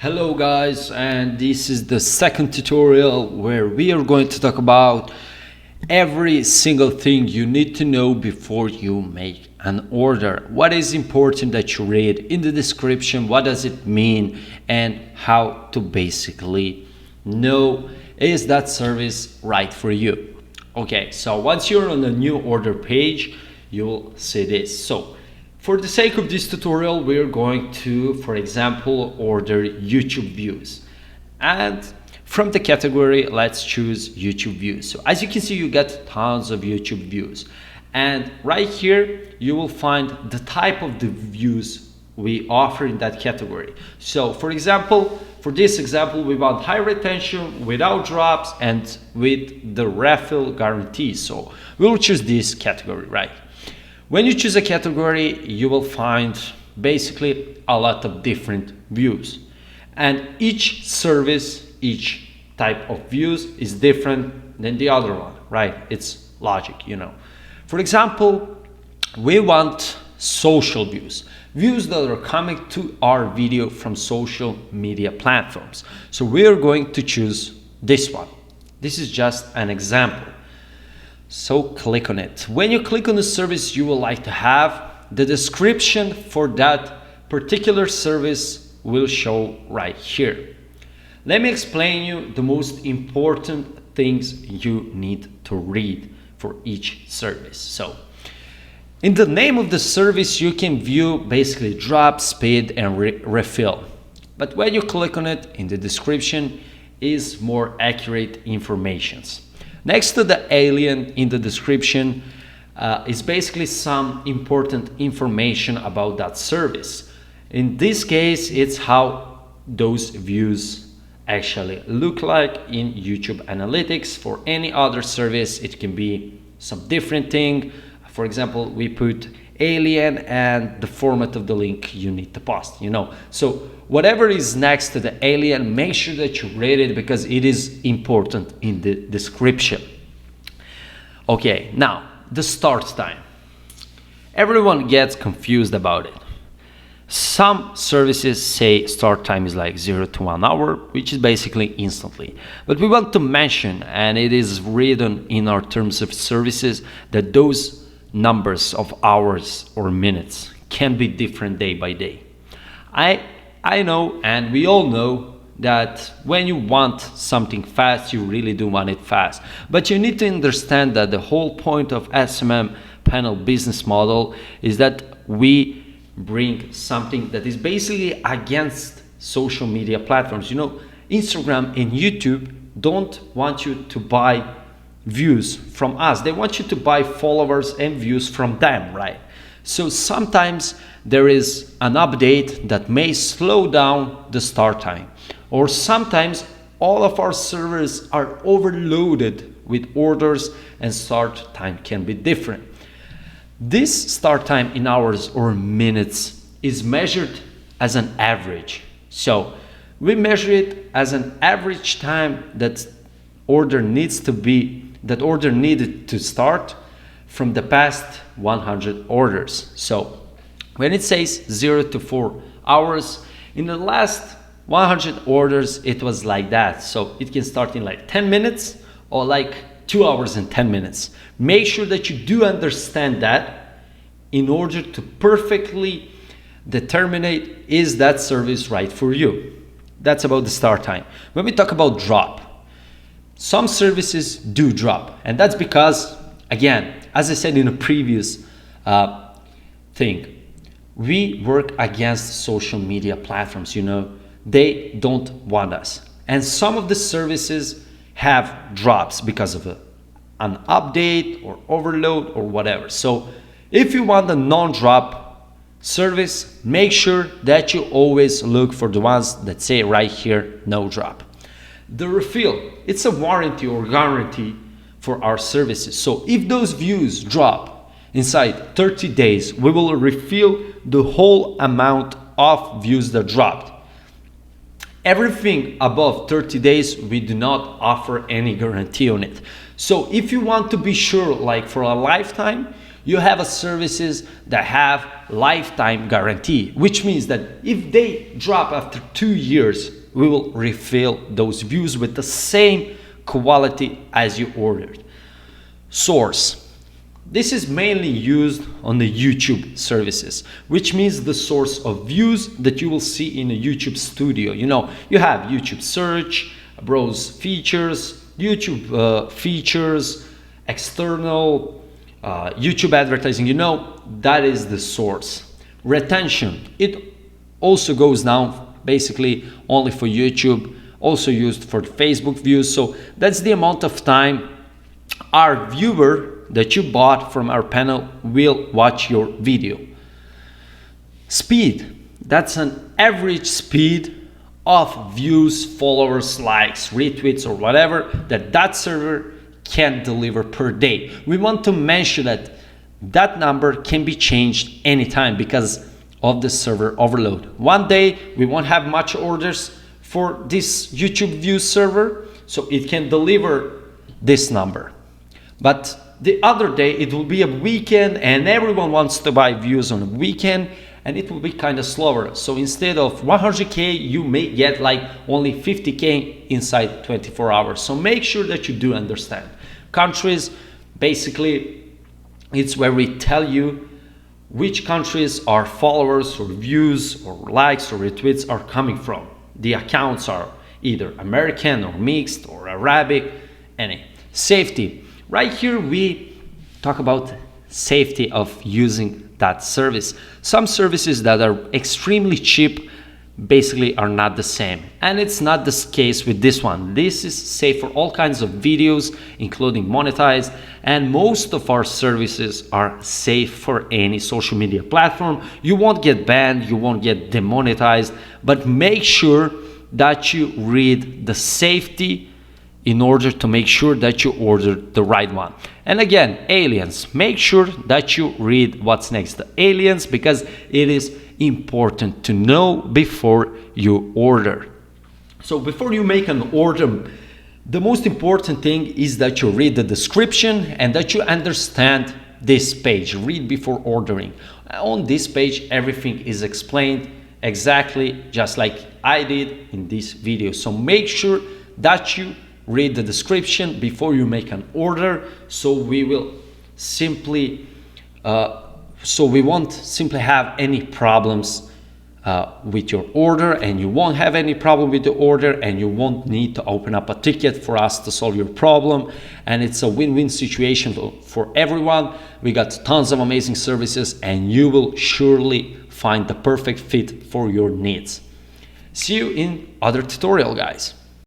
Hello guys, and this is the second tutorial where we are going to talk about every single thing you need to know before you make an order. What is important that you read in the description, what does it mean, and how to basically know is that service right for you. Okay, so once you're on the new order page, you'll see this. So for the sake of this tutorial, we're going to, for example, order YouTube views. And from the category, let's choose YouTube views. So as you can see, you get tons of YouTube views. And right here, you will find the type of the views we offer in that category. So for example, for this example, we want high retention without drops and with the refill guarantee. So we'll choose this category, right? When you choose a category, you will find basically a lot of different views. And each service, each type of views is different than the other one, right? It's logic, you know. For example, we want social views, views that are coming to our video from social media platforms. So we are going to choose this one. This is just an example. So click on it. When you click on the service you would like to have, the description for that particular service will show right here. Let me explain you the most important things you need to read for each service. So in the name of the service, you can view basically drop, speed, and refill. But when you click on it, in the description is more accurate informations. Next to the alien in the description is basically some important information about that service. In this case, it's how those views actually look like in YouTube Analytics. For any other service, it can be some different thing. For example, we put alien and the format of the link you need to post, you know. So whatever is next to the alien, make sure that you read it because it is important in the description. Okay, now the start time. Everyone gets confused about it. Some services say start time is like 0 to 1 hour, which is basically instantly. But we want to mention, and it is written in our terms of services, that those numbers of hours or minutes can be different day by day. I know, and we all know, that when you want something fast, you really do want it fast. But you need to understand that the whole point of SMM panel business model is that we bring something that is basically against social media platforms. You know, Instagram and YouTube don't want you to buy views from us. They want you to buy followers and views from them, right? So sometimes there is an update that may slow down the start time, or sometimes all of our servers are overloaded with orders and start time can be different. This start time in hours or minutes is measured as an average. So we measure it as an average time that order needed to start from the past 100 orders. So when it says 0 to 4 hours, in the last 100 orders it was like that. So it can start in like 10 minutes or like 2 hours and 10 minutes. Make sure that you do understand that in order to perfectly determine is that service right for you. That's about the start time. When we talk about drop, some services do drop, and that's because, again, as I said in a previous thing, we work against social media platforms, you know. They don't want us. And some of the services have drops because of an update or overload or whatever. So if you want a non-drop service, make sure that you always look for the ones that say right here, no drop. The refill, it's a warranty or guarantee for our services. So if those views drop inside 30 days, we will refill the whole amount of views that dropped. Everything above 30 days, we do not offer any guarantee on it. So if you want to be sure, like for a lifetime, You have a services that have lifetime guarantee, which means that if they drop after 2 years, we will refill those views with the same quality as you ordered. Source. This is mainly used on the YouTube services, which means the source of views that you will see in a YouTube studio. You know, you have YouTube search, browse features, YouTube features, external YouTube advertising. You know, that is the source. Retention, it also goes down basically only for YouTube, also used for Facebook views. So that's the amount of time our viewer that you bought from our panel will watch your video. Speed, that's an average speed of views, followers, likes, retweets, or whatever that server can deliver per day. We want to mention that that number can be changed anytime because of the server overload. One day we won't have much orders for this YouTube views server, so it can deliver this number. But the other day it will be a weekend and everyone wants to buy views on a weekend, and it will be kind of slower. So instead of 100K, you may get like only 50K inside 24 hours. So make sure that you do understand. Countries, basically, it's where we tell you which countries our followers or views or likes or retweets are coming from. The accounts are either American or mixed or Arabic, any. Safety. Right here we talk about safety of using that service. Some services that are extremely cheap basically are not the same, and it's not the case with this one. This is safe for all kinds of videos, including monetized, and most of our services are safe for any social media platform. You won't get banned, you won't get demonetized, but make sure that you read the safety in order to make sure that you order the right one. And again, aliens, make sure that you read what's next to aliens, because it is important to know before you order. So before you make an order, the most important thing is that you read the description and that you understand this page. Read before ordering. On this page, everything is explained exactly just like I did in this video. So make sure that you read the description before you make an order, so we won't simply have any problems with your order, and you won't have any problem with the order, and you won't need to open up a ticket for us to solve your problem. And it's a win-win situation for everyone. We got tons of amazing services, and you will surely find the perfect fit for your needs. See you in other tutorial, guys.